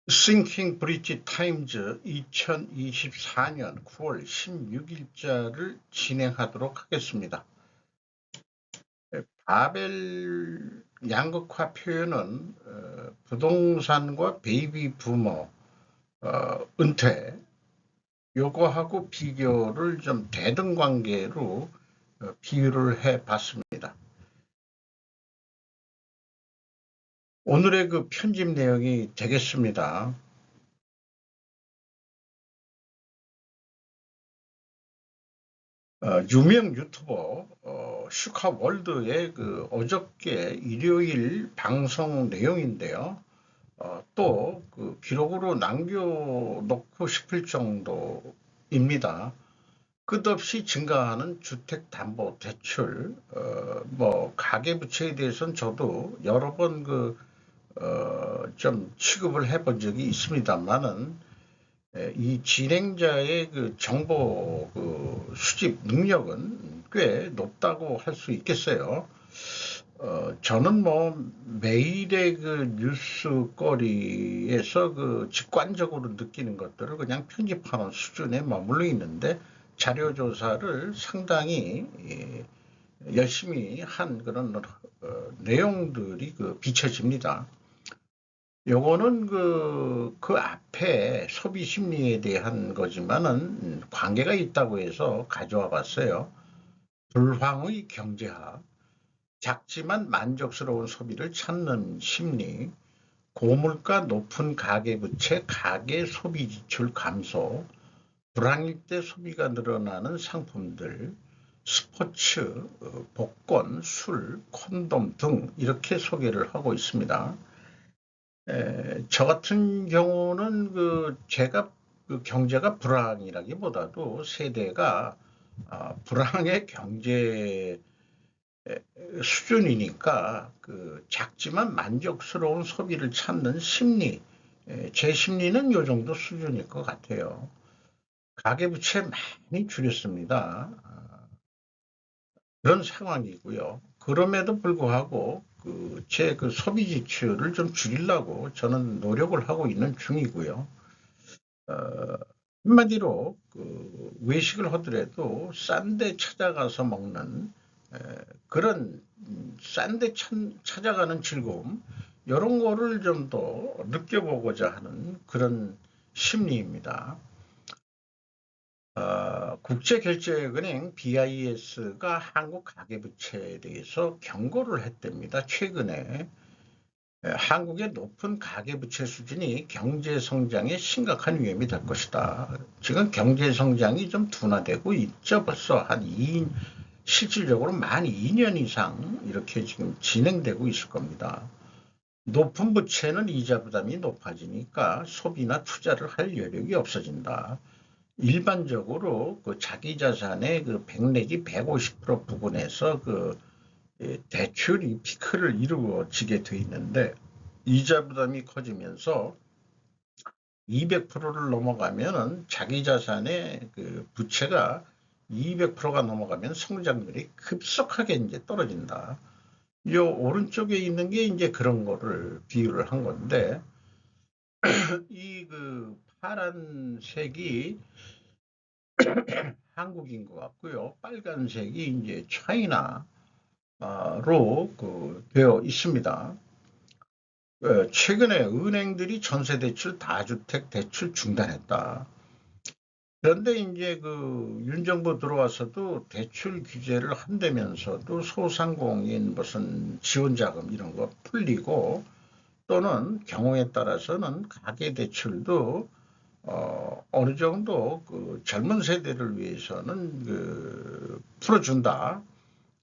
싱킹 브릿지 타임즈 2024년 9월 16일자를 진행하도록 하겠습니다. 바벨 양극화 표현은 부동산과 베이비 부머 은퇴 요거하고 비교를 좀 대등관계로 비유를 해 봤습니다. 오늘의 그 편집 내용이 되겠습니다. 유명 유튜버 슈카월드의 그 어저께 일요일 방송 내용인데요. 또 그 기록으로 남겨놓고 싶을 정도입니다. 끝없이 증가하는 주택담보대출, 뭐 가계부채에 대해서는 저도 여러 번 좀 취급을 해본 적이 있습니다만은 이 진행자의 그 정보 수집 능력은 꽤 높다고 할 수 있겠어요. 저는 뭐 매일의 그 뉴스거리에서 그 직관적으로 느끼는 것들을 그냥 편집하는 수준에 머물러 있는데 자료 조사를 상당히 열심히 한 그런 내용들이 비춰집니다. 요거는 그 앞에 소비 심리에 대한 거지만은 관계가 있다고 해서 가져와 봤어요. 불황의 경제학, 작지만 만족스러운 소비를 찾는 심리, 고물가 높은 가계부채, 가계 소비 지출 감소, 불황일 때 소비가 늘어나는 상품들, 스포츠, 복권, 술, 콘돔 등 이렇게 소개를 하고 있습니다. 저 같은 경우는 제가 경제가 불황이라기보다도 세대가 불황의 경제 수준이니까 작지만 만족스러운 소비를 찾는 심리, 제 심리는 요 정도 수준일 것 같아요. 가계부채 많이 줄였습니다. 그런 상황이고요. 그럼에도 불구하고 제 소비 지출을 좀 줄이려고 저는 노력을 하고 있는 중이고요. 어, 한마디로 외식을 하더라도 싼 데 찾아가서 먹는 그런 싼 데 찾아가는 즐거움 이런 거를 좀 더 느껴보고자 하는 그런 심리입니다. 국제결제은행 BIS가 한국 가계부채에 대해서 경고를 했답니다. 최근에 한국의 높은 가계부채 수준이 경제성장에 심각한 위험이 될 것이다. 지금 경제성장이 좀 둔화되고 있죠. 벌써 실질적으로 만 2년 이상 이렇게 지금 진행되고 있을 겁니다. 높은 부채는 이자 부담이 높아지니까 소비나 투자를 할 여력이 없어진다. 일반적으로 자기 자산의 100 내지 150% 부분에서 대출이 피크를 이루어지게 돼 있는데 이자 부담이 커지면서 200%를 넘어가면은 자기 자산의 부채가 200%가 넘어가면 성장률이 급속하게 이제 떨어진다. 요 오른쪽에 있는 게 이제 그런 거를 비유를 한 건데 이 파란색이 한국인 것 같고요. 빨간색이 이제 차이나로 되어 있습니다. 최근에 은행들이 전세대출, 다주택 대출 중단했다. 그런데 이제 윤 정부 들어와서도 대출 규제를 한다면서도 소상공인 무슨 지원자금 이런 거 풀리고 또는 경우에 따라서는 가계대출도 어느 정도 젊은 세대를 위해서는 풀어준다.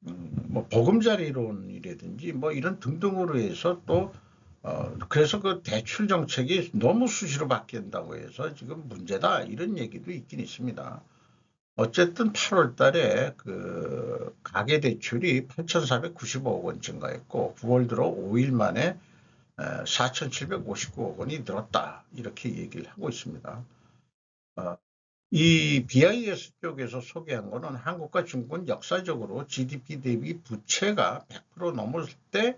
뭐 보금자리론이라든지 뭐 이런 등등으로 해서 또 그래서 대출 정책이 너무 수시로 바뀐다고 해서 지금 문제다 이런 얘기도 있긴 있습니다. 어쨌든 8월 달에 가계 대출이 8,495억 원 증가했고 9월 들어 5일 만에 4,759억 원이 늘었다 이렇게 얘기를 하고 있습니다. 이 BIS 쪽에서 소개한 거는 한국과 중국은 역사적으로 GDP 대비 부채가 100% 넘을 때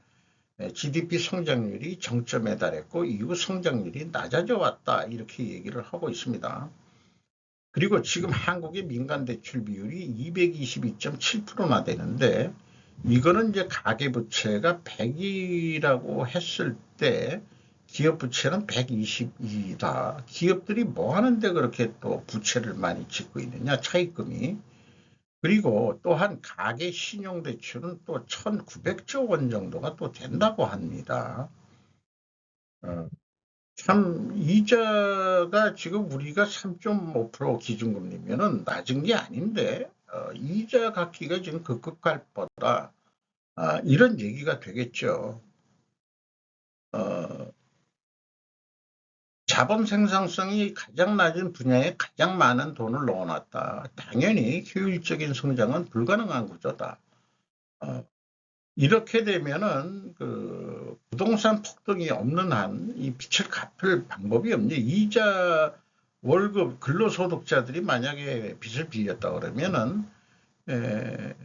GDP 성장률이 정점에 달했고 이후 성장률이 낮아져 왔다 이렇게 얘기를 하고 있습니다. 그리고 지금 한국의 민간 대출 비율이 222.7%나 되는데 이거는 이제 가계부채가 100이라고 했을 때 기업부채는 122다. 기업들이 뭐 하는데 그렇게 또 부채를 많이 짓고 있느냐, 차입금이. 그리고 또한 가계 신용대출은 또 1900조 원 정도가 또 된다고 합니다. 어, 참 이자가 지금 우리가 3.5% 기준금리면은 낮은 게 아닌데 이자 갚기가 지금 급급할 뻔다. 이런 얘기가 되겠죠. 어, 자본 생산성이 가장 낮은 분야에 가장 많은 돈을 넣어놨다. 당연히 효율적인 성장은 불가능한 구조다. 어, 이렇게 되면은 그 부동산 폭등이 없는 한 이 빚을 갚을 방법이 없니? 이자 월급 근로소득자들이 만약에 빚을 빌렸다 그러면은 에,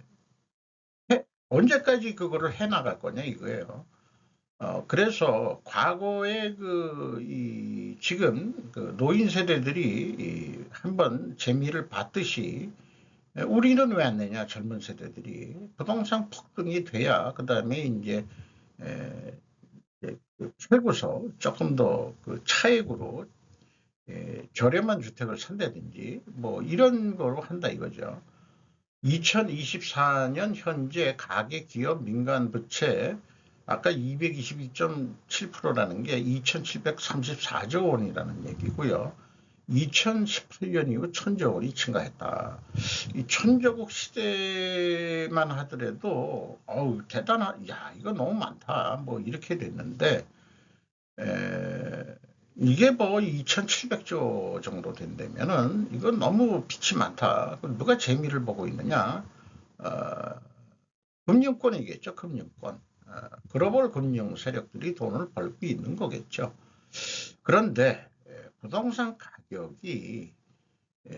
언제까지 그거를 해 나갈 거냐 이거예요. 그래서 과거에 지금 그 노인 세대들이 한번 재미를 봤듯이 우리는 왜 안 내냐 젊은 세대들이 부동산 폭등이 돼야 그 다음에 이제 에, 그 최고서 조금 더 그 차액으로 저렴한 주택을 산다든지 뭐 이런 거로 한다 이거죠. 2024년 현재 가계 기업 민간 부채 아까 222.7%라는 게 2,734조 원이라는 얘기고요. 2018년 이후 천조 원이 증가했다. 이 천조국 시대만 하더라도 야 이거 너무 많다 뭐 이렇게 됐는데 이게 뭐 2,700조 정도 된다면은 이건 너무 빚이 많다. 누가 재미를 보고 있느냐? 어, 금융권이겠죠, 금융권. 글로벌 금융 세력들이 돈을 벌고 있는 거겠죠. 그런데 부동산 가격이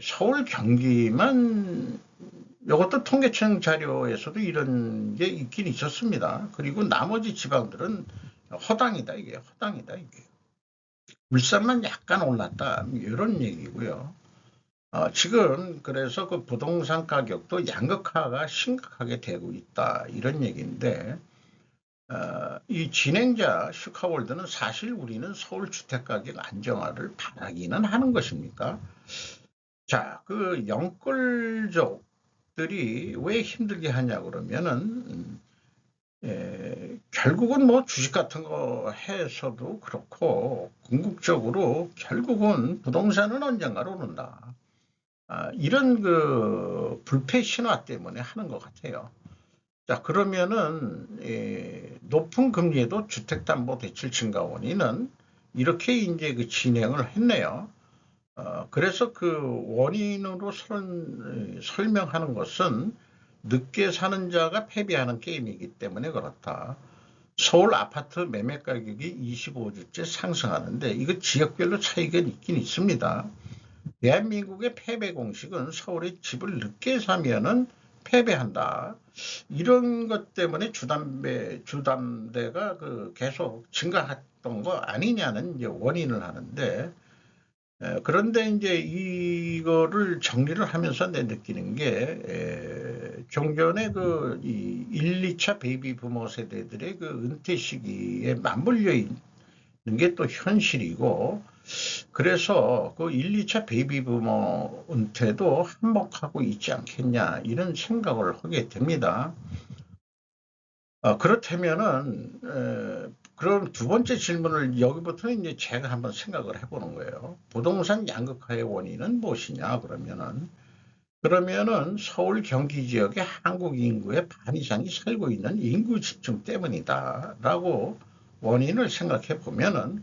서울 경기만 이것도 통계청 자료에서도 이런 게 있긴 있었습니다. 그리고 나머지 지방들은 허당이다 이게 허당이다 이게. 울산만 약간 올랐다 이런 얘기고요. 지금 그래서 그 부동산 가격도 양극화가 심각하게 되고 있다 이런 얘기인데 이 진행자 슈카월드는 사실 우리는 서울 주택가격 안정화를 바라기는 하는 것입니까? 자, 그 영끌족들이 왜 힘들게 하냐 그러면은 결국은 뭐 주식 같은 거 해서도 그렇고 궁극적으로 결국은 부동산은 언젠가 오른다. 이런 그 불패 신화 때문에 하는 것 같아요. 자, 그러면은 높은 금리에도 주택담보대출 증가 원인은 이렇게 이제 그 진행을 했네요. 그래서 그 원인으로 설명하는 것은 늦게 사는 자가 패배하는 게임이기 때문에 그렇다. 서울 아파트 매매 가격이 25주째 상승하는데 이거 지역별로 차이가 있긴 있습니다. 대한민국의 패배 공식은 서울에 집을 늦게 사면은 패배한다. 이런 것 때문에 주담대가 그 계속 증가했던 거 아니냐는 이제 원인을 하는데 그런데 이제 이거를 정리를 하면서 내 느끼는 게 종전에 이 1, 2차 베이비 부모 세대들의 그 은퇴 시기에 맞물려 있는 게 또 현실이고 그래서 그 1, 2차 베이비 부모 은퇴도 한몫하고 있지 않겠냐 이런 생각을 하게 됩니다. 그렇다면은 그럼 두 번째 질문을 여기부터는 이제 제가 한번 생각을 해보는 거예요. 부동산 양극화의 원인은 무엇이냐 그러면은 서울 경기 지역의 한국 인구의 반 이상이 살고 있는 인구 집중 때문이다라고 원인을 생각해 보면은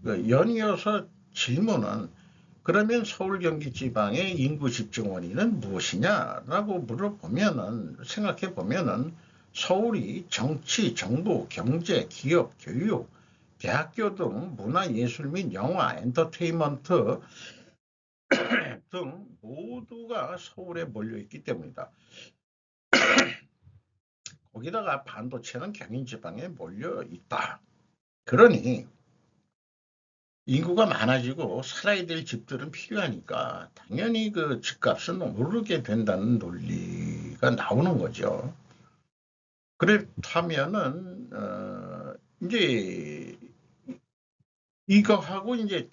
연이어서 질문은 그러면 서울 경기 지방의 인구 집중 원인은 무엇이냐라고 물어보면은 생각해 보면은 서울이 정치, 정부, 경제, 기업, 교육, 대학교 등 문화, 예술 및 영화, 엔터테인먼트 등 모두가 서울에 몰려 있기 때문이다. 거기다가 반도체는 경인 지방에 몰려 있다. 그러니 인구가 많아지고 살아야 될 집들은 필요하니까 당연히 그 집값은 오르게 된다는 논리가 나오는 거죠. 그렇다면은 이제 이거하고 이제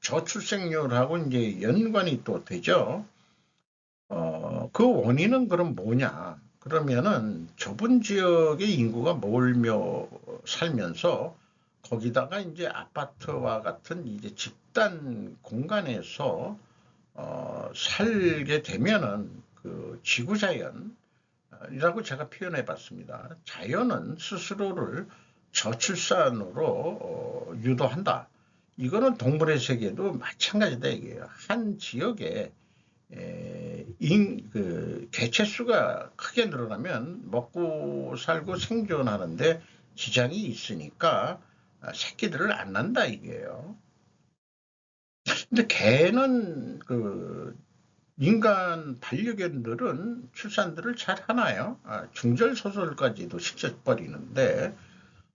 저출생률하고 이제 연관이 또 되죠. 그 원인은 그럼 뭐냐? 그러면은 좁은 지역의 인구가 몰며 살면서 거기다가 이제 아파트와 같은 이제 집단 공간에서 살게 되면은 그 지구자연이라고 제가 표현해 봤습니다. 자연은 스스로를 저출산으로 유도한다. 이거는 동물의 세계도 마찬가지다 이게요. 한 지역에 개체 수가 크게 늘어나면 먹고 살고 생존하는데 지장이 있으니까 새끼들을 안 낳는다 이게요. 근데 개는 그 인간 반려견들은 출산들을 잘 하나요? 중절소설까지도 시켜버리는데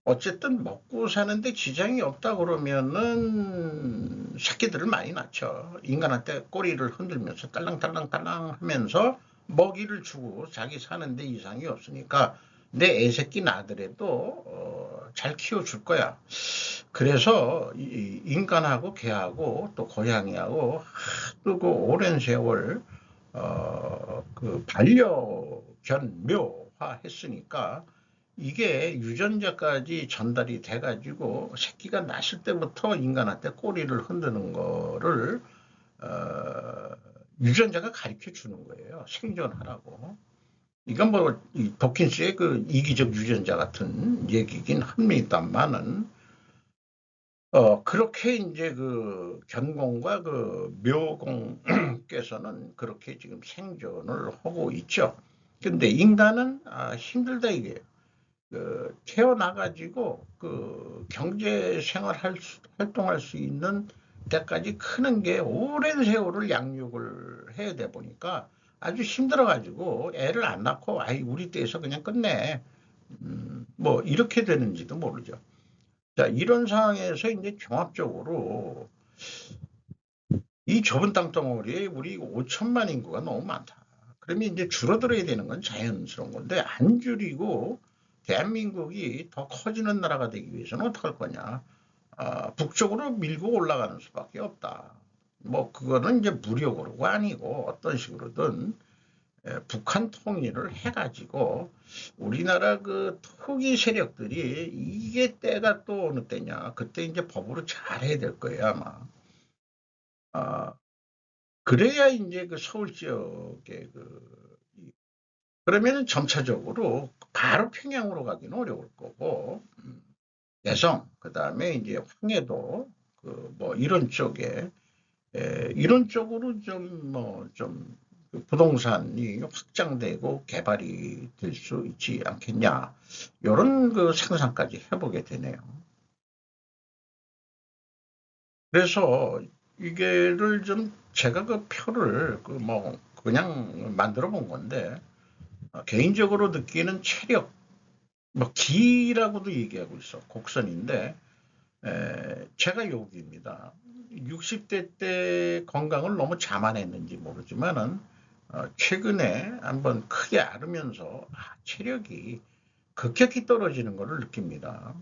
어쨌든 먹고 사는데 지장이 없다 그러면은 새끼들을 많이 낳죠. 인간한테 꼬리를 흔들면서 딸랑딸랑딸랑 하면서 먹이를 주고 자기 사는데 이상이 없으니까 내 애새끼 낳더라도 잘 키워줄 거야. 그래서 인간하고 개하고 또 고양이하고 하도 그 오랜 세월 그 반려견 묘화 했으니까 이게 유전자까지 전달이 돼가지고 새끼가 났을 때부터 인간한테 꼬리를 흔드는 거를 유전자가 가르쳐 주는 거예요. 생존하라고. 이건 뭐 도킨스의 그 이기적 유전자 같은 얘기긴 합니다만은 그렇게 이제 그 견공과 그 묘공께서는 그렇게 지금 생존을 하고 있죠. 근데 인간은 힘들다 이게요. 태어나가지고 그 경제 생활 활동할 수 있는 때까지 크는 게 오랜 세월을 양육을 해야 돼 보니까 아주 힘들어가지고 애를 안 낳고 아이 우리 때에서 그냥 끝내. 뭐 이렇게 되는지도 모르죠. 자, 이런 상황에서 이제 종합적으로 이 좁은 땅덩어리에 우리 5천만 인구가 너무 많다. 그러면 이제 줄어들어야 되는 건 자연스러운 건데 안 줄이고 대한민국이 더 커지는 나라가 되기 위해서는 어떡할 거냐. 북쪽으로 밀고 올라가는 수밖에 없다. 뭐 그거는 이제 무력으로가 아니고 어떤 식으로든 북한 통일을 해가지고 우리나라 그 토기 세력들이 이게 때가 또 어느 때냐. 그때 이제 법으로 잘 해야 될 거예요 아마. 아, 그래야 이제 그 서울 지역의 그러면은 점차적으로 바로 평양으로 가기는 어려울 거고, 개성, 그 다음에 이제 황해도, 그 뭐 이런 쪽에, 이런 쪽으로 좀 좀 부동산이 확장되고 개발이 될 수 있지 않겠냐. 이런 그 상상까지 해보게 되네요. 그래서 이게를 좀 제가 그 표를 그 뭐 그냥 만들어 본 건데 개인적으로 느끼는 체력 뭐 기라고도 얘기하고 있어 곡선인데 제가 여기입니다. 60대 때 건강을 너무 자만했는지 모르지만은 최근에 한번 크게 앓으면서 체력이 급격히 떨어지는 것을 느낍니다.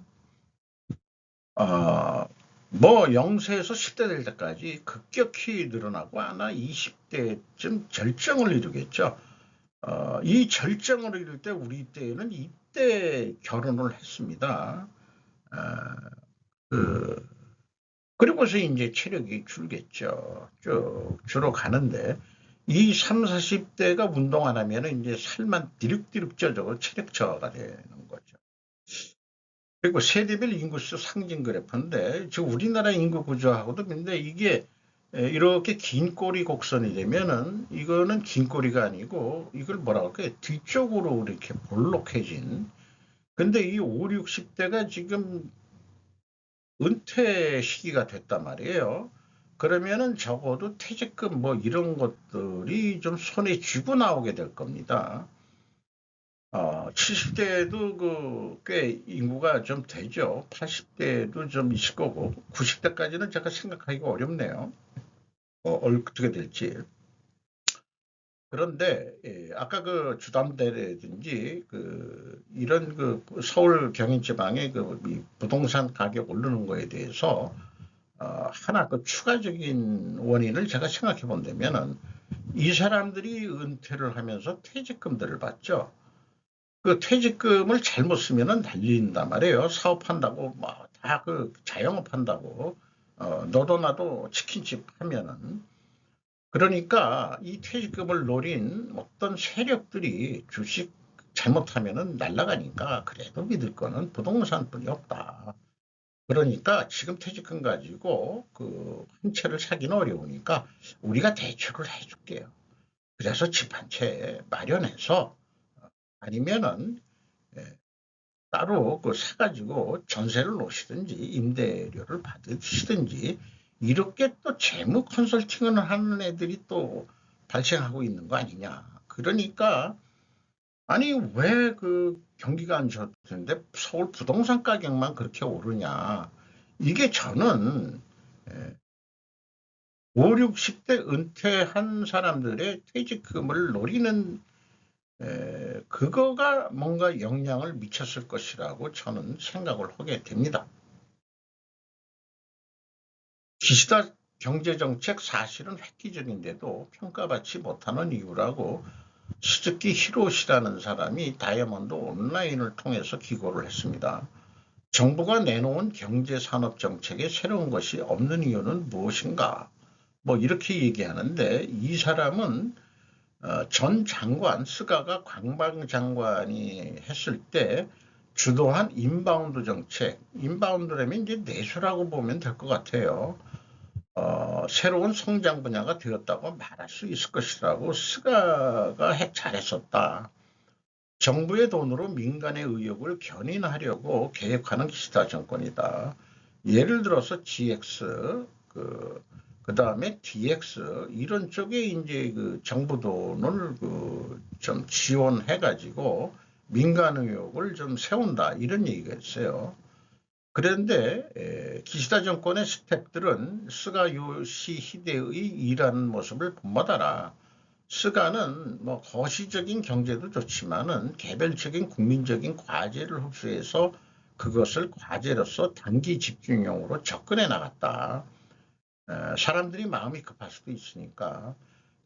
어, 뭐 0세에서 10대 될 때까지 급격히 늘어나고 아마 20대쯤 절정을 이루겠죠. 이 절정을 이룰 때 우리 때에는 이때 결혼을 했습니다. 아, 그, 그리고서 이제 체력이 줄겠죠. 쭉 줄어가는데 이 3, 40대가 운동 안 하면 이제 살만 디룩디룩 쪄져 체력 저하가 되는 거죠. 그리고 세대별 인구수 상징 그래프인데 지금 우리나라 인구 구조하고도 근데 이게 이렇게 긴 꼬리 곡선이 되면은 이거는 긴 꼬리가 아니고 이걸 뭐라 할까요? 뒤쪽으로 이렇게 볼록해진. 근데 이 5, 60대가 지금 은퇴 시기가 됐단 말이에요. 그러면은 적어도 퇴직금 뭐 이런 것들이 좀 손에 쥐고 나오게 될 겁니다. 70대도 꽤 인구가 좀 되죠. 80대도 좀 있을 거고, 90대까지는 제가 생각하기가 어렵네요. 어떻게 될지. 그런데 아까 주담대라든지 이런 서울 경인지방의 이 부동산 가격 오르는 거에 대해서 하나 추가적인 원인을 제가 생각해 본다면은 이 사람들이 은퇴를 하면서 퇴직금들을 받죠. 그 퇴직금을 잘못 쓰면은 날린단 말이에요. 사업한다고 다 자영업한다고 너도 나도 치킨집 하면은. 그러니까 이 퇴직금을 노린 어떤 세력들이 주식 잘못하면은 날라가니까 그래도 믿을 거는 부동산뿐이 없다. 그러니까 지금 퇴직금 가지고 한 채를 사기는 어려우니까 우리가 대출을 해줄게요. 그래서 집 한 채 마련해서 아니면은 예, 따로 사가지고 전세를 놓으시든지 임대료를 받으시든지 이렇게 또 재무 컨설팅을 하는 애들이 또 발생하고 있는 거 아니냐. 그러니까 아니 왜 경기가 안 좋던데 서울 부동산 가격만 그렇게 오르냐. 이게 저는 5, 60대 은퇴한 사람들의 퇴직금을 노리는 그거가 뭔가 영향을 미쳤을 것이라고 저는 생각을 하게 됩니다. 기시다 경제정책 사실은 획기적인데도 평가받지 못하는 이유라고 스즈키 히로시라는 사람이 다이아몬드 온라인을 통해서 기고를 했습니다. 정부가 내놓은 경제산업정책에 새로운 것이 없는 이유는 무엇인가? 이렇게 얘기하는데 이 사람은 전 장관 스가가 관방장관이 했을 때 주도한 인바운드 정책, 인바운드라면 이제 내수라고 보면 될 것 같아요. 새로운 성장 분야가 되었다고 말할 수 있을 것이라고 스가가 잘했었다. 정부의 돈으로 민간의 의욕을 견인하려고 계획하는 기시다 정권이다. 예를 들어서 GX, 그다음에 DX 이런 쪽에 이제 정부 돈을 좀 지원해가지고 민간 의욕을 좀 세운다 이런 얘기가 있어요. 그런데 기시다 정권의 스택들은 스가 요시히데의 일하는 모습을 본받아라. 스가는 거시적인 경제도 좋지만은 개별적인 국민적인 과제를 흡수해서 그것을 과제로서 단기 집중형으로 접근해 나갔다. 사람들이 마음이 급할 수도 있으니까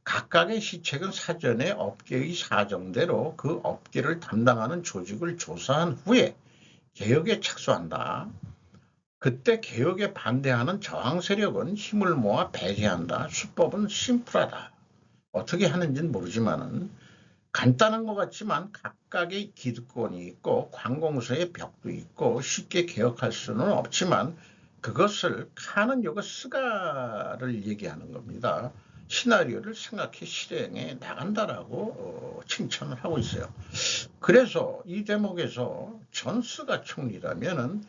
각각의 시책은 사전에 업계의 사정대로 그 업계를 담당하는 조직을 조사한 후에 개혁에 착수한다. 그때 개혁에 반대하는 저항 세력은 힘을 모아 배제한다. 수법은 심플하다. 어떻게 하는지는 모르지만은 간단한 것 같지만 각각의 기득권이 있고 관공서의 벽도 있고 쉽게 개혁할 수는 없지만 그것을 카는 요가 스가를 얘기하는 겁니다. 시나리오를 생각해 실행해 나간다라고 칭찬을 하고 있어요. 그래서 이 대목에서 전 스가 총리라면은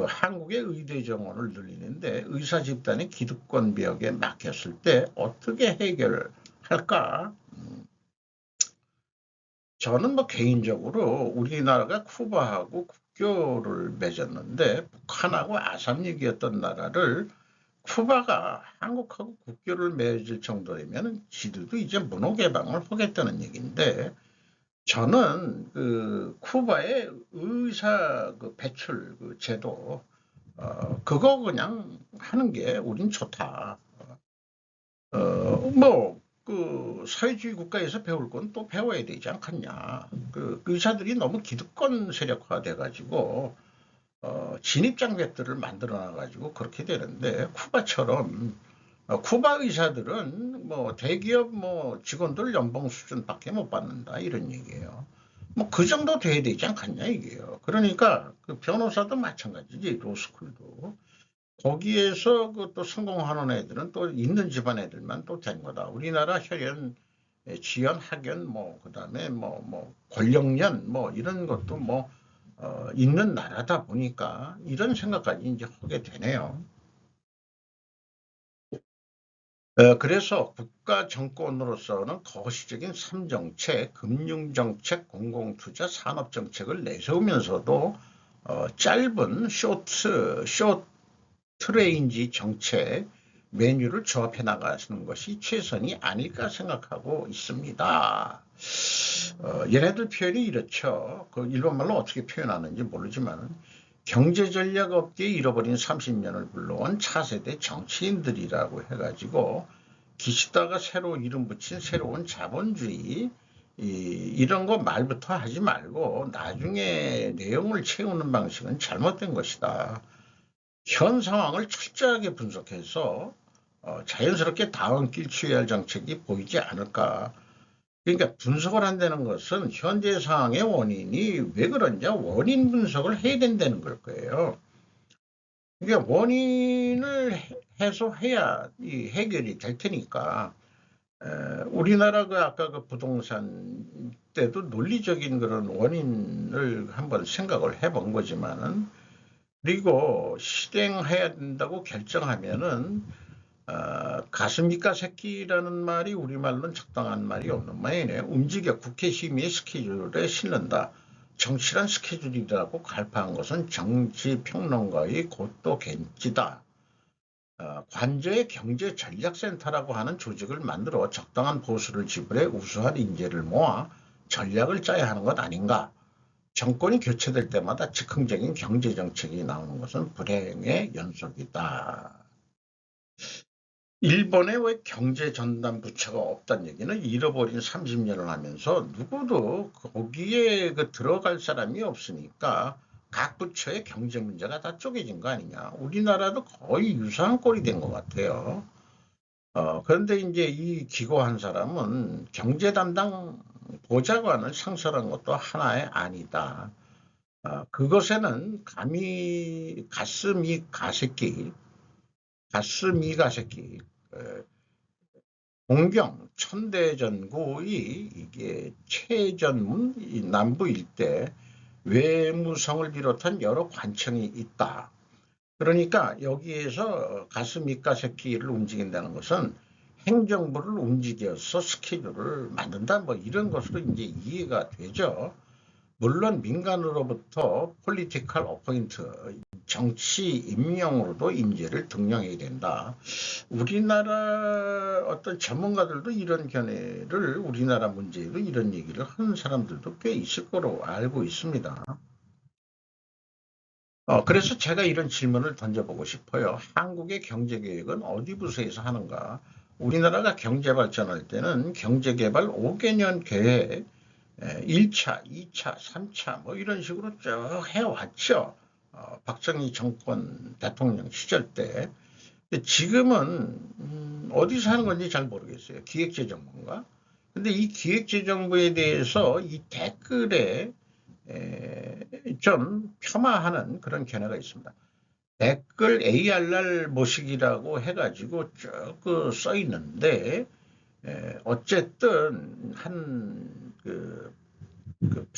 한국의 의대 정원을 늘리는데 의사 집단의 기득권 벽에 막혔을 때 어떻게 해결할까? 저는 개인적으로 우리나라가 쿠바하고 국교를 맺었는데 북한하고 아삼육이었던 나라를 쿠바가 한국하고 국교를 맺을 정도면 지들도 이제 문호 개방을 하겠다는 얘기인데 저는 쿠바의 의사 배출 제도 그거 그냥 하는 게 우린 좋다. 사회주의 국가에서 배울 건 또 배워야 되지 않겠냐. 의사들이 너무 기득권 세력화 돼가지고, 진입장벽들을 만들어 놔가지고 그렇게 되는데, 쿠바처럼, 쿠바 의사들은 대기업 직원들 연봉 수준밖에 못 받는다. 이런 얘기예요. 그 정도 돼야 되지 않겠냐, 이게요. 그러니까 변호사도 마찬가지지, 로스쿨도. 거기에서 또 성공하는 애들은 또 있는 집안 애들만 또 된 거다. 우리나라 혈연, 지연, 학연, 그다음에 권력련, 이런 것도 있는 나라다 보니까 이런 생각까지 이제 하게 되네요. 그래서 국가 정권으로서는 거시적인 3정책, 금융정책, 공공투자, 산업정책을 내세우면서도 짧은 쇼트레인지 정책 메뉴를 조합해 나가시는 것이 최선이 아닐까 생각하고 있습니다. 얘네들 표현이 이렇죠. 그 일본말로 어떻게 표현하는지 모르지만 경제 전략 업계에 잃어버린 30년을 불러온 차세대 정치인들이라고 해가지고 기시다가 새로 이름 붙인 새로운 자본주의 이런 거 말부터 하지 말고 나중에 내용을 채우는 방식은 잘못된 것이다. 현 상황을 철저하게 분석해서 자연스럽게 다음 길 취해야 할 정책이 보이지 않을까. 그러니까 분석을 한다는 것은 현재 상황의 원인이 왜 그런지 원인 분석을 해야 된다는 걸 거예요. 그러니까 원인을 해소해야 이 해결이 될 테니까 우리나라 그 아까 그 부동산 때도 논리적인 그런 원인을 한번 생각을 해본 거지만은 그리고 실행해야 된다고 결정하면은 가슴이까 새끼라는 말이 우리말로는 적당한 말이 없는 모양이네. 움직여 국회 심의의 스케줄에 실른다. 정치란 스케줄이라고 갈파한 것은 정치평론가의 곧도 겐지다. 관저의 경제전략센터라고 하는 조직을 만들어 적당한 보수를 지불해 우수한 인재를 모아 전략을 짜야 하는 것 아닌가. 정권이 교체될 때마다 즉흥적인 경제정책이 나오는 것은 불행의 연속이다. 일본에 왜 경제전담부처가 없다는 얘기는 잃어버린 30년을 하면서 누구도 거기에 들어갈 사람이 없으니까 각 부처의 경제 문제가 다 쪼개진 거 아니냐. 우리나라도 거의 유사한 꼴이 된 것 같아요. 그런데 이제 이 기고 한 사람은 경제 담당 보좌관을 상설한 것도 하나의 아니다. 그것에는 감히 가슴이 가새끼, 동경 천대전구의 이게 최전문 남부 일대 외무성을 비롯한 여러 관청이 있다. 그러니까 여기에서 가슴이가 새끼를 움직인다는 것은 행정부를 움직여서 스케줄을 만든다 뭐 이런 것으로 이제 이해가 되죠. 물론 민간으로부터 폴리티컬 어포인트 정치 임명으로도 인재를 등용해야 된다. 우리나라 어떤 전문가들도 이런 견해를 우리나라 문제에도 이런 얘기를 하는 사람들도 꽤 있을 거로 알고 있습니다. 그래서 제가 이런 질문을 던져보고 싶어요. 한국의 경제계획은 어디 부서에서 하는가? 우리나라가 경제 발전할 때는 경제개발 5개년 계획 1차, 2차, 3차 뭐 이런 식으로 쭉 해왔죠. 박정희 정권 대통령 시절 때. 근데 지금은 어디서 하는 건지 잘 모르겠어요. 기획재정부인가? 근데 이 기획재정부에 대해서 이 댓글에 좀 폄하하는 그런 견해가 있습니다. 댓글 ARR 모식이라고 해가지고 쭉써 있는데 어쨌든 그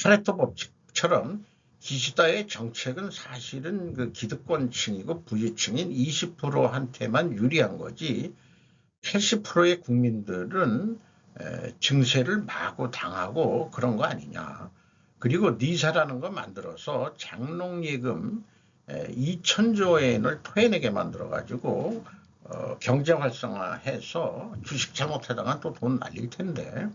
파레토 법칙처럼 기시다의 정책은 사실은 그 기득권층이고 부유층인 20%한테만 유리한 거지 80%의 국민들은 증세를 마구 당하고 그런 거 아니냐. 그리고 니사라는 거 만들어서 장롱예금 2천조 엔을 토해내게 만들어가지고 경제 활성화해서 주식 잘못하다가 또 돈 날릴 텐데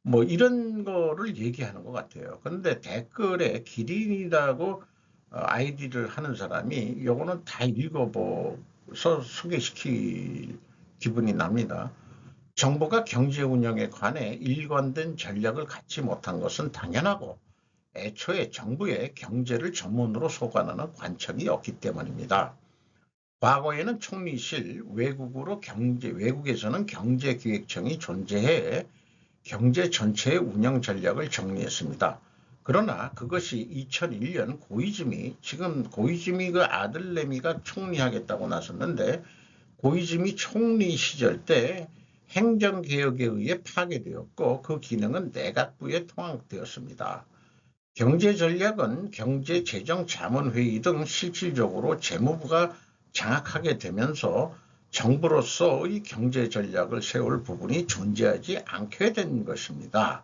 뭐 이런 거를 얘기하는 것 같아요. 그런데 댓글에 기린이라고 아이디를 하는 사람이 요거는 다 읽어보서 소개시킬 기분이 납니다. 정부가 경제 운영에 관해 일관된 전략을 갖지 못한 것은 당연하고 애초에 정부의 경제를 전문으로 소관하는 관청이 없기 때문입니다. 과거에는 총리실, 외국에서는 경제기획청이 존재해 경제 전체의 운영 전략을 정리했습니다. 그러나 그것이 2001년 지금 고이즈미 그 아들 내미가 총리하겠다고 나섰는데 고이즈미 총리 시절 때 행정개혁에 의해 파괴되었고 그 기능은 내각부에 통합되었습니다. 경제전략은 경제재정자문회의 등 실질적으로 재무부가 장악하게 되면서 정부로서의 경제 전략을 세울 부분이 존재하지 않게 된 것입니다.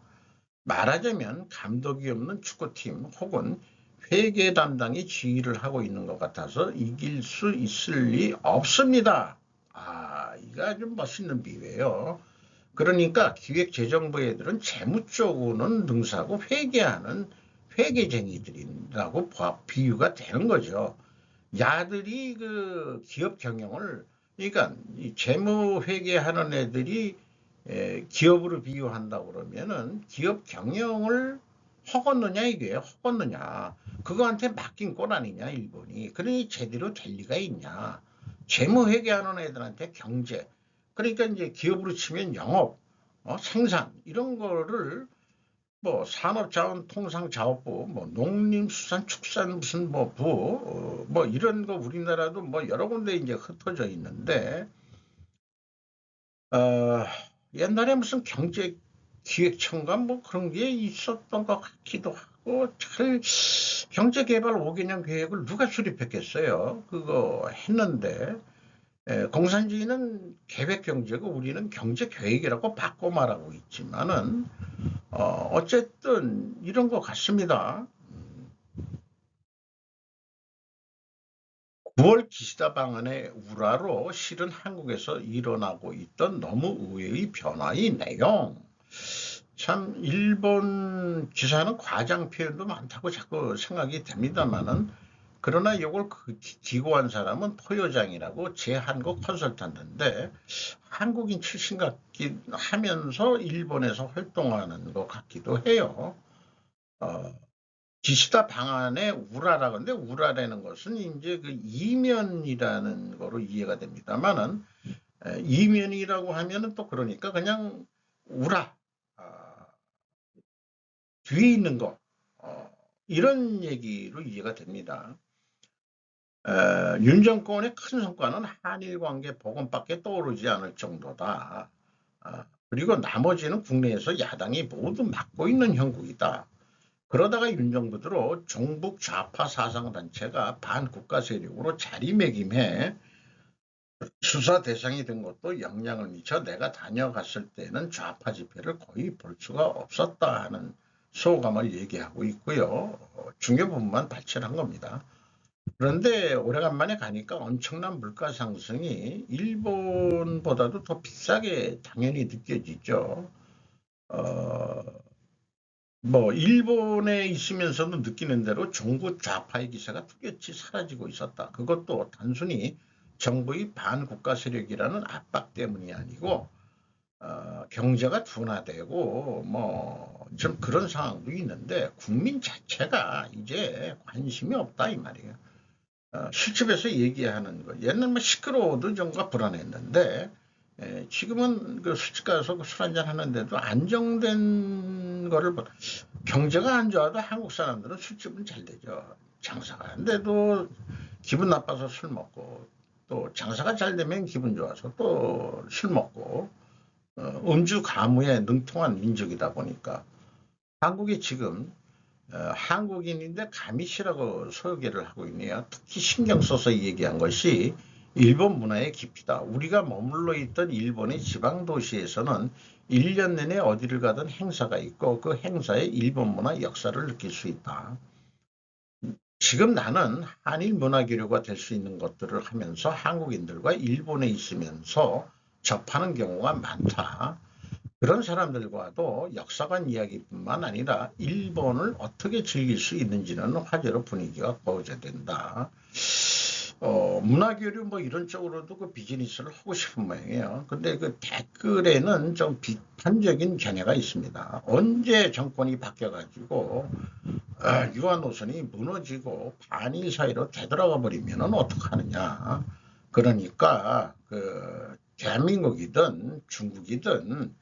말하자면 감독이 없는 축구팀 혹은 회계 담당이 지휘를 하고 있는 것 같아서 이길 수 있을 리 없습니다. 이거 아주 멋있는 비유예요. 그러니까 기획재정부 애들은 재무 쪽으로는 능사하고 회계하는 회계쟁이들이라고 비유가 되는 거죠. 야들이 그 기업 경영을, 그러니까 이 재무 회계하는 애들이 기업으로 비유한다고 그러면은 기업 경영을 허겄느냐 이게 허겄느냐, 그거한테 맡긴 꼴 아니냐 일본이. 그러니 제대로 될 리가 있냐. 재무 회계하는 애들한테 경제, 그러니까 이제 기업으로 치면 영업, 생산 이런 거를 뭐 산업자원통상자원부, 뭐 농림수산축산 무슨 뭐 부, 뭐 이런 거 우리나라도 뭐 여러 군데 이제 흩어져 있는데, 옛날에 무슨 경제기획청가 뭐 그런 게 있었던 것 같기도 하고, 잘 경제개발 5개년 계획을 누가 수립했겠어요. 그거 했는데, 공산주의는 계획경제고 우리는 경제계획이라고 바꿔 말하고 있지만은, 어쨌든 이런 것 같습니다. 9월 기시다 방안의 우라로 실은 한국에서 일어나고 있던 너무 의외의 변화의 내용. 참 일본 기사는 과장 표현도 많다고 자꾸 생각이 됩니다만은, 그러나 이걸 기고한 사람은 토요장이라고 제한국 컨설턴트인데 한국인 출신 같긴 하면서 일본에서 활동하는 것 같기도 해요. 기시다 방안의 우라라. 근데 우라라는 것은 이제 그 이면이라는 거로 이해가 됩니다만은, 이면이라고 하면은 또 그러니까 그냥 우라, 뒤에 있는 거, 이런 얘기로 이해가 됩니다. 윤 정권의 큰 성과는 한일 관계 복원밖에 떠오르지 않을 정도다. 그리고 나머지는 국내에서 야당이 모두 맡고 있는 형국이다. 그러다가 윤 정부 들어 종북 좌파 사상단체가 반국가 세력으로 자리매김해 수사 대상이 된 것도 영향을 미쳐 내가 다녀갔을 때는 좌파 집회를 거의 볼 수가 없었다 하는 소감을 얘기하고 있고요. 중요 부분만 발췌한 겁니다. 그런데 오래간만에 가니까 엄청난 물가 상승이 일본보다도 더 비싸게 당연히 느껴지죠. 뭐 일본에 있으면서도 느끼는 대로 종북 좌파의 기세가 뚜렷이 사라지고 있었다. 그것도 단순히 정부의 반국가 세력이라는 압박 때문이 아니고, 경제가 둔화되고 뭐 좀 그런 상황도 있는데 국민 자체가 이제 관심이 없다 이 말이에요. 술집에서 얘기하는 거, 옛날 뭐 시끄러워도 정가 불안했는데, 지금은 그 술집 가서 술 한잔 하는데도 안정된 거를 경제가 안 좋아도 한국 사람들은 술집은 잘 되죠. 장사가 안 돼도 기분 나빠서 술 먹고, 또 장사가 잘 되면 기분 좋아서 또 술 먹고, 음주 가무에 능통한 민족이다 보니까 한국이 지금, 한국인인데 가미시라고 소개를 하고 있네요. 특히 신경 써서 얘기한 것이 일본 문화의 깊이다. 우리가 머물러 있던 일본의 지방 도시에서는 1년 내내 어디를 가든 행사가 있고 그 행사에 일본 문화 역사를 느낄 수 있다. 지금 나는 한일 문화 교류가 될 수 있는 것들을 하면서 한국인들과 일본에 있으면서 접하는 경우가 많다. 그런 사람들과도 역사관 이야기뿐만 아니라 일본을 어떻게 즐길 수 있는지는 화제로 분위기가 고조된다. 문화교류 뭐 이런 쪽으로도 그 비즈니스를 하고 싶은 모양이에요. 근데 그 댓글에는 좀 비판적인 견해가 있습니다. 언제 정권이 바뀌어가지고 유한 노선이 무너지고 반일 사이로 되돌아가 버리면 어떡하느냐. 그러니까 그 대한민국이든 중국이든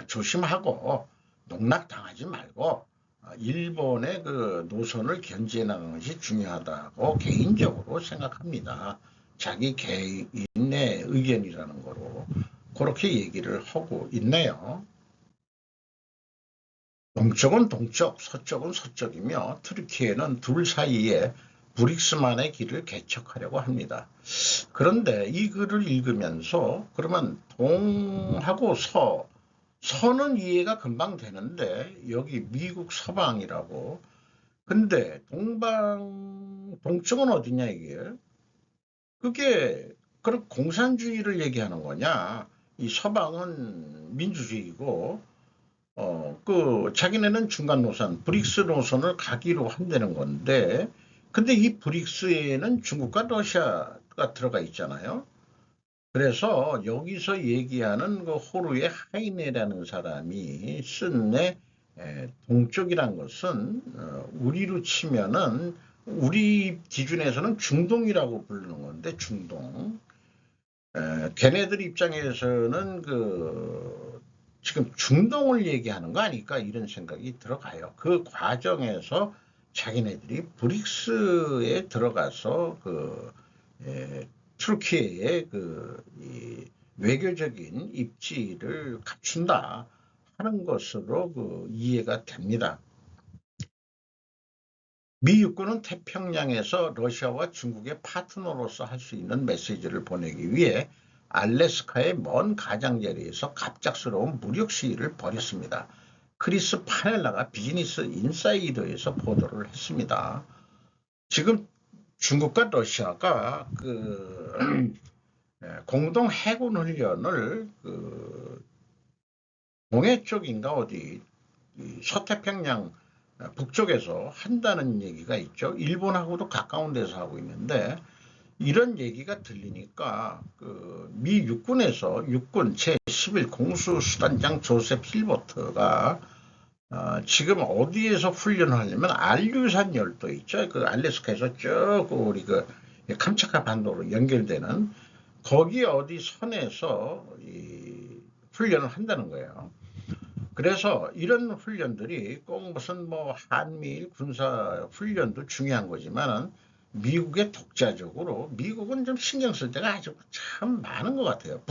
조심하고 농락당하지 말고 일본의 그 노선을 견지해 나가는 것이 중요하다고 개인적으로 생각합니다. 자기 개인의 의견이라는 거로 그렇게 얘기를 하고 있네요. 동쪽은 동쪽, 서쪽은 서쪽이며 트르키에는 둘 사이에 브릭스만의 길을 개척하려고 합니다. 그런데 이 글을 읽으면서 그러면 동하고 서는 이해가 금방 되는데 여기 미국 서방이라고. 근데 동쪽은 어디냐 이게? 그게 그럼 공산주의를 얘기하는 거냐? 이 서방은 민주주의고 자기네는 중간 노선, 브릭스 노선을 가기로 한다는 건데, 근데 이 브릭스에는 중국과 러시아가 들어가 있잖아요. 그래서 여기서 얘기하는 그 호르의 하이네라는 사람이 쓴 동쪽이란 것은 우리로 치면은 우리 기준에서는 중동이라고 부르는 건데 중동. 걔네들 입장에서는 지금 중동을 얘기하는 거 아닐까 이런 생각이 들어가요. 그 과정에서 자기네들이 브릭스에 들어가서 튀르키예의 이 외교적인 입지를 갖춘다 하는 것으로 이해가 됩니다. 미 육군은 태평양에서 러시아와 중국의 파트너로서 할 수 있는 메시지를 보내기 위해 알래스카의 먼 가장자리에서 갑작스러운 무력 시위를 벌였습니다. 크리스 파넬라가 비즈니스 인사이더에서 보도를 했습니다. 지금 중국과 러시아가 공동 해군 훈련을 동해 쪽인가 어디 서태평양 북쪽에서 한다는 얘기가 있죠. 일본하고도 가까운 데서 하고 있는데 이런 얘기가 들리니까 미 육군에서 육군 제11 공수수단장 조셉 필버트가 지금 어디에서 훈련을 하려면 알류산 열도 있죠. 알래스카에서 쭉 우리 캄차카 반도로 연결되는 거기 어디 선에서 훈련을 한다는 거예요. 그래서 이런 훈련들이 꼭 무슨 한미일 군사 훈련도 중요한 거지만은 미국의 독자적으로 미국은 좀 신경 쓸 때가 아주 참 많은 것 같아요.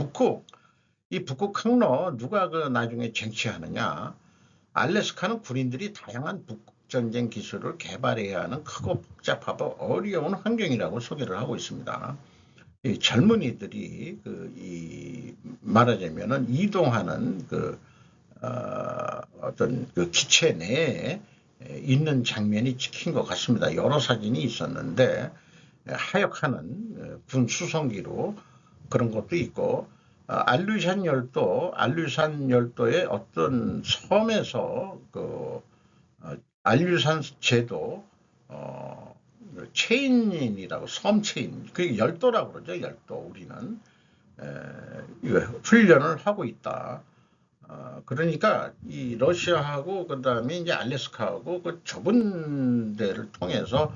이 북극 항로 누가 나중에 쟁취하느냐? 알래스카는 군인들이 다양한 북극 전쟁 기술을 개발해야 하는 크고 복잡하고 어려운 환경이라고 소개를 하고 있습니다. 이 젊은이들이 말하자면은 이동하는 어떤 기체 내에 있는 장면이 찍힌 것 같습니다. 여러 사진이 있었는데 하역하는 군 수송기로 그런 것도 있고 알류산 열도의 어떤 섬에서 알류산 제도 체인이라고 섬 체인 그 열도라고 그러죠. 열도 우리는 훈련을 하고 있다. 그러니까 이 러시아하고 그다음에 이제 알래스카하고 좁은 데를 통해서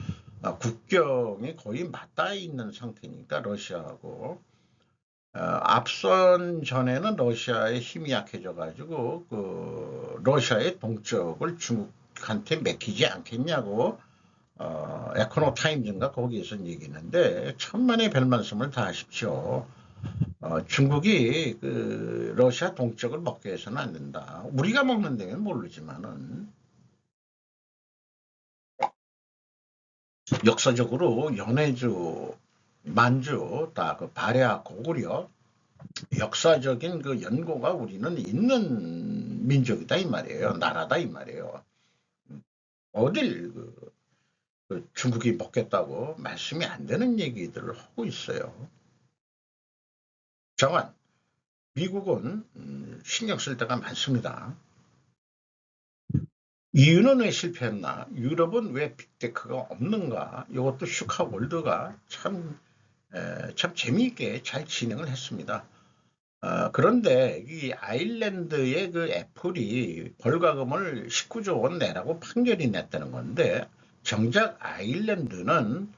국경이 거의 맞닿아 있는 상태니까 러시아하고 앞선 전에는 러시아의 힘이 약해져 가지고 러시아의 동쪽을 중국한테 맡기지 않겠냐고 에코노 타임즈인가 거기에서 얘기했는데 천만의 별말씀을 다 하십시오. 중국이 러시아 동쪽을 먹게 해서는 안 된다. 우리가 먹는 데는 모르지만은 역사적으로 연해주, 만주, 다 발해와 고구려 역사적인 연고가 우리는 있는 민족이다 이 말이에요. 나라다 이 말이에요. 어딜 중국이 먹겠다고 말씀이 안 되는 얘기들을 하고 있어요. 정한 미국은 신경 쓸 때가 많습니다. 이유는 왜 실패했나? 유럽은 왜 빅테크가 없는가? 이것도 슈카월드가 참 재미있게 잘 진행을 했습니다. 그런데 이 아일랜드의 애플이 벌과금을 19조 원 내라고 판결이 냈다는 건데 정작 아일랜드는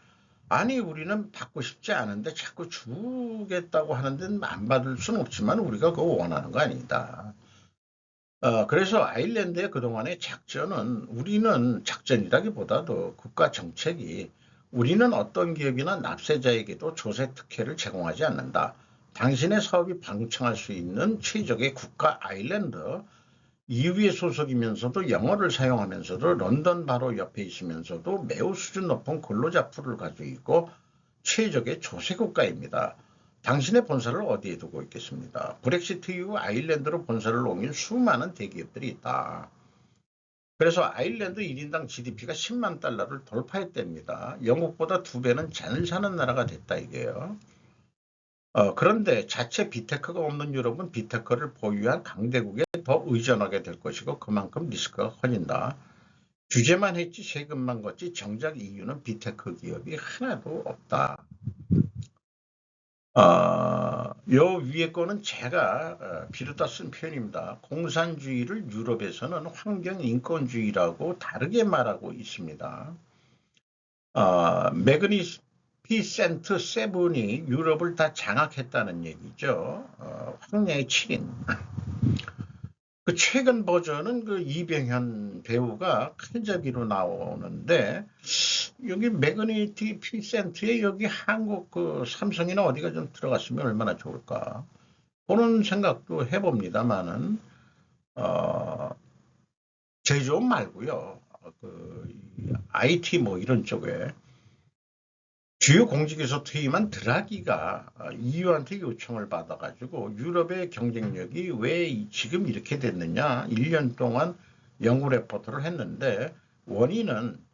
아니 우리는 받고 싶지 않은데 자꾸 주겠다고 하는데 안 받을 수는 없지만 우리가 그거 원하는 거 아니다. 그래서 아일랜드의 그동안의 작전은 우리는 작전이라기보다도 국가 정책이 우리는 어떤 기업이나 납세자에게도 조세 특혜를 제공하지 않는다. 당신의 사업이 방청할 수 있는 최적의 국가 아일랜드 EU에 소속이면서도 영어를 사용하면서도 런던 바로 옆에 있으면서도 매우 수준 높은 근로자 풀을 가지고 있고 최적의 조세 국가입니다. 당신의 본사를 어디에 두고 있겠습니다. 브렉시트 이후 아일랜드로 본사를 옮긴 수많은 대기업들이 있다. 그래서 아일랜드 1인당 GDP가 10만 달러를 돌파했답니다. 영국보다 2배는 잘 사는 나라가 됐다 이게요. 그런데 자체 비테크가 없는 유럽은 비테크를 보유한 강대국에 더 의존하게 될 것이고 그만큼 리스크가 커진다. 규제만 했지 세금만 걷지 정작 EU는 비테크 기업이 하나도 없다. 요 위에 거는 제가 비로다 쓴 표현입니다. 공산주의를 유럽에서는 환경인권주의라고 다르게 말하고 있습니다. 매그니피센트 세븐이 유럽을 다 장악했다는 얘기죠. 황야의 7인. 그 최근 버전은 그 이병현 배우가 칼잡이로 나오는데 여기 매그니피센트에 여기 한국 그 삼성이나 어디가 좀 들어갔으면 얼마나 좋을까 그런 생각도 해봅니다만은 제조업 말고요. 그 IT 뭐 이런 쪽에 주요 공직에서 퇴임한 드라기가 EU한테 요청을 받아가지고 유럽의 경쟁력이 왜 지금 이렇게 됐느냐 1년 동안 연구 레포트를 했는데 원인은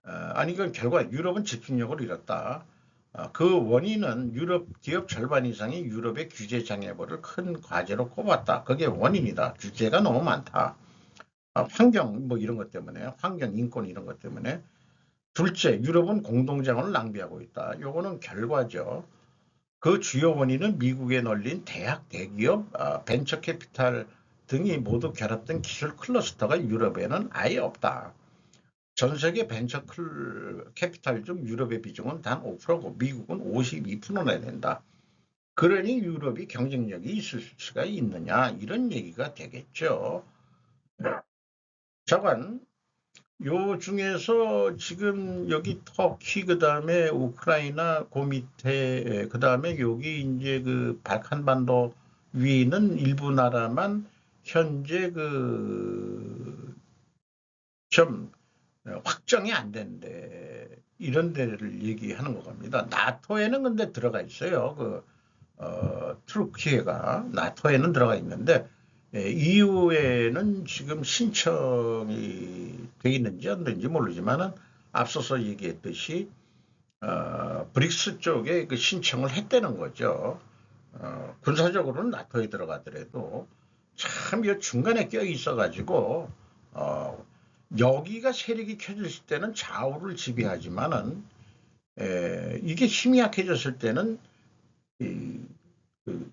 아니 그 결과 유럽은 집중력을 잃었다. 그 원인은 유럽 기업 절반 이상이 유럽의 규제 장애물을 큰 과제로 꼽았다. 그게 원인이다. 규제가 너무 많다. 환경 뭐 이런 것 때문에 환경 인권 이런 것 때문에 둘째, 유럽은 공동자원을 낭비하고 있다. 요거는 결과죠. 그 주요 원인은 미국에 널린 대학, 대기업, 벤처 캐피탈 등이 모두 결합된 기술 클러스터가 유럽에는 아예 없다. 전 세계 벤처 캐피탈 중 유럽의 비중은 단 5%고 미국은 52%나 된다. 그러니 유럽이 경쟁력이 있을 수가 있느냐 이런 얘기가 되겠죠. 저건 요 중에서 지금 여기 터키 그다음에 우크라이나 그 밑에 그다음에 여기 이제 그 발칸반도 위는 일부 나라만 현재 그 좀 확정이 안 된대 이런 데를 얘기하는 것 같습니다. 나토에는 근데 들어가 있어요. 그 트루키에가 나토에는 들어가 있는데 EU에는 지금 신청이 돼 있는지 안 되는지 모르지만은 앞서서 얘기했듯이 브릭스 쪽에 그 신청을 했다는 거죠. 군사적으로는 나토에 들어가더라도 참 이 중간에 껴 있어가지고 여기가 세력이 켜졌을 때는 좌우를 지배하지만은 이게 힘이 약해졌을 때는 이, 그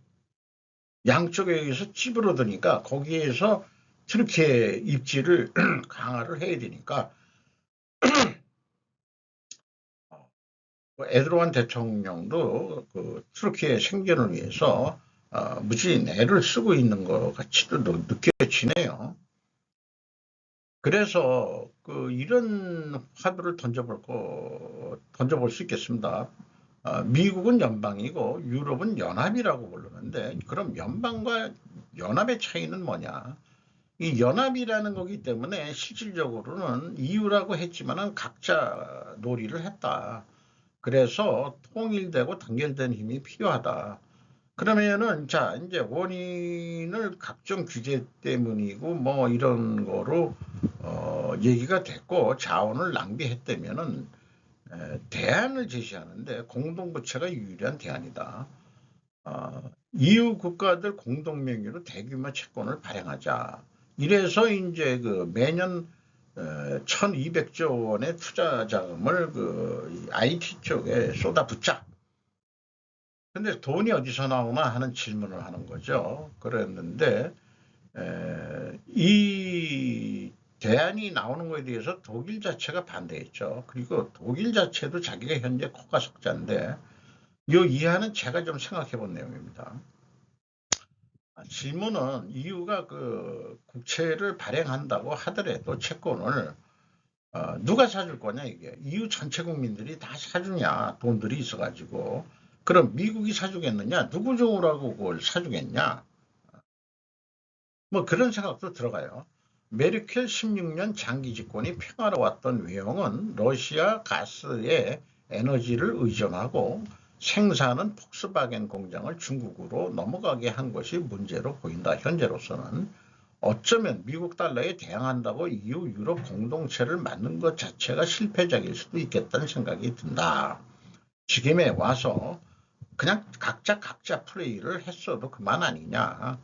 양쪽에 의해서 찌부러드니까 거기에서 트르키예 입지를 강화를 해야 되니까 에르도안 대통령도 그 트르키예 생존을 위해서 무지 애를 쓰고 있는 것 같이도 느껴지네요. 그래서 그 이런 화두를 던져볼 수 있겠습니다. 미국은 연방이고 유럽은 연합이라고 부르는데 그럼 연방과 연합의 차이는 뭐냐? 이 연합이라는 거기 때문에 실질적으로는 EU라고 했지만은 각자 놀이를 했다. 그래서 통일되고 단결된 힘이 필요하다. 그러면은 자 이제 원인을 각종 규제 때문이고 뭐 이런 거로 얘기가 됐고 자원을 낭비했다면은 대안을 제시하는데 공동부채가 유일한 대안이다. EU 국가들 공동 명의로 대규모 채권을 발행하자. 이래서 이제 그 매년 1,200조 원의 투자 자금을 그 IT 쪽에 쏟아붓자. 근데 돈이 어디서 나오나 하는 질문을 하는 거죠. 그랬는데 이 대안이 나오는 것에 대해서 독일 자체가 반대했죠. 그리고 독일 자체도 자기가 현재 코가 석자인데 이 이하는 제가 좀 생각해 본 내용입니다. 질문은 EU가 그 국채를 발행한다고 하더라도 채권을 누가 사줄 거냐 이게 EU 전체 국민들이 다 사주냐 돈들이 있어가지고 그럼 미국이 사주겠느냐 누구 좋으라고 그걸 사주겠냐 뭐 그런 생각도 들어가요. 메르켈 16년 장기 집권이 평화로웠던 외형은 러시아 가스에 에너지를 의존하고 생산은 폭스바겐 공장을 중국으로 넘어가게 한 것이 문제로 보인다. 현재로서는 어쩌면 미국 달러에 대항한다고 EU 유럽 공동체를 만든 것 자체가 실패작일 수도 있겠다는 생각이 든다. 지금에 와서 그냥 각자 플레이를 했어도 그만 아니냐.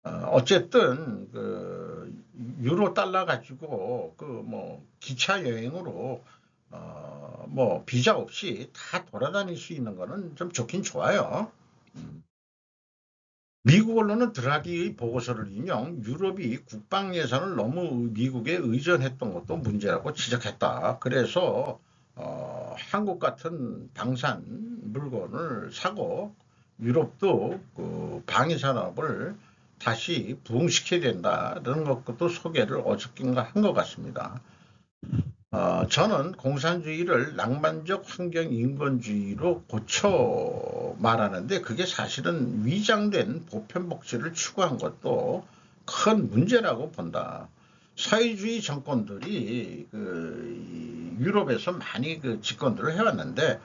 어쨌든 그 유로 달러 가지고 그 뭐 기차 여행으로 뭐 비자 없이 다 돌아다닐 수 있는 거는 좀 좋긴 좋아요. 미국 언론은 드라기의 보고서를 인용, 유럽이 국방 예산을 너무 미국에 의존했던 것도 문제라고 지적했다. 그래서 한국 같은 방산 물건을 사고 유럽도 그 방위 산업을 다시 부흥시켜야 된다는 것도 소개를 어저께인가 한 것 같습니다. 저는 공산주의를 낭만적 환경 인권주의로 고쳐 말하는데 그게 사실은 위장된 보편복지를 추구한 것도 큰 문제라고 본다. 사회주의 정권들이 그 유럽에서 많이 그 집권들을 해왔는데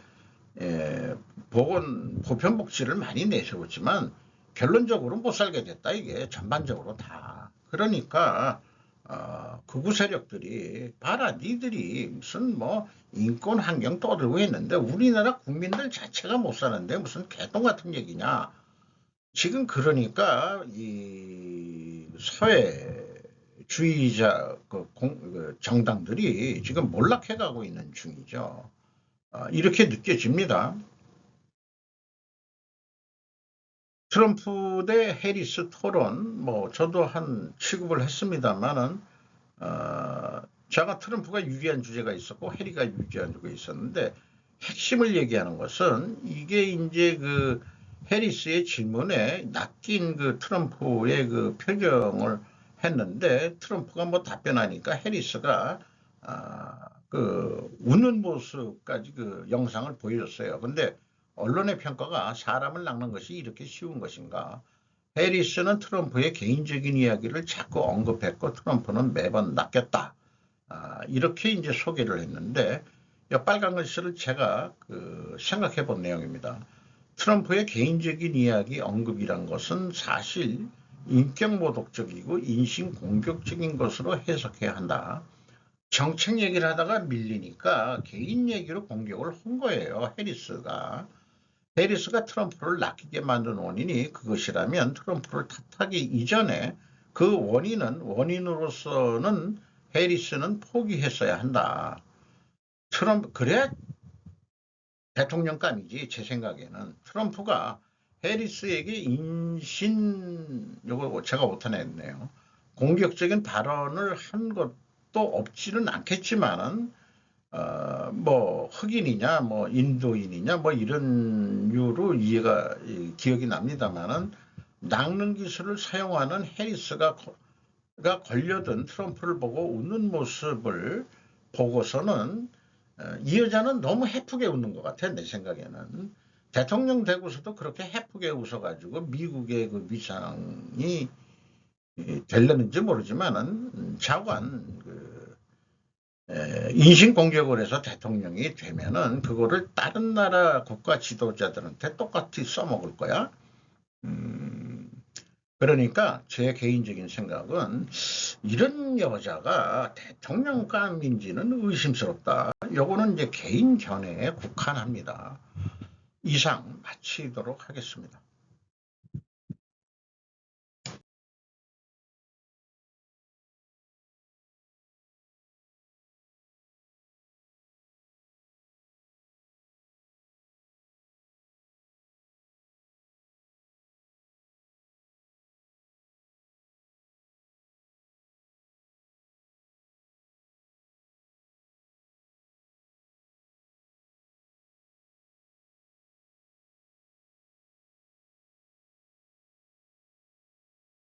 보편복지를 많이 내세웠지만 결론적으로 못 살게 됐다. 이게 전반적으로 다. 그러니까 극우 세력들이 봐라 니들이 무슨 뭐 인권 환경 떠들고 있는데 우리나라 국민들 자체가 못 사는데 무슨 개똥 같은 얘기냐. 지금 그러니까 이 사회주의자 그 정당들이 지금 몰락해가고 있는 중이죠. 이렇게 느껴집니다. 트럼프 대 해리스 토론, 뭐 저도 한 취급을 했습니다만은 제가 트럼프가 유리한 주제가 있었고 해리가 유리한 주제가 있었는데 핵심을 얘기하는 것은 이게 이제 그 해리스의 질문에 낚인 그 트럼프의 그 표정을 했는데 트럼프가 뭐 답변하니까 해리스가 그 웃는 모습까지 그 영상을 보여줬어요. 근데 언론의 평가가 사람을 낚는 것이 이렇게 쉬운 것인가? 해리스는 트럼프의 개인적인 이야기를 자꾸 언급했고 트럼프는 매번 낚였다. 이렇게 이제 소개를 했는데 빨간 글씨를 제가 생각해 본 내용입니다. 트럼프의 개인적인 이야기 언급이란 것은 사실 인격 모독적이고 인신 공격적인 것으로 해석해야 한다. 정책 얘기를 하다가 밀리니까 개인 얘기로 공격을 한 거예요. 해리스가 트럼프를 낚이게 만든 원인이 그것이라면 트럼프를 탓하기 이전에 그 원인으로서는 해리스는 포기했어야 한다. 그래야 대통령감이지 제 생각에는. 트럼프가 해리스에게 요거 제가 오타냈네요. 공격적인 발언을 한 것도 없지는 않겠지만은 뭐 흑인이냐 뭐 인도인이냐 뭐 이런 이유로 기억이 납니다만은 낚는 기술을 사용하는 해리스가 걸려든 트럼프를 보고 웃는 모습을 보고서는 이 여자는 너무 해프게 웃는 것 같아 내 생각에는. 대통령 되고서도 그렇게 해프게 웃어가지고 미국의 그 위상이 되려는지 모르지만은 자관 인신공격을 해서 대통령이 되면은 그거를 다른 나라 국가 지도자들한테 똑같이 써먹을 거야. 그러니까 제 개인적인 생각은 이런 여자가 대통령감인지는 의심스럽다. 요거는 이제 개인 견해에 국한합니다. 이상 마치도록 하겠습니다.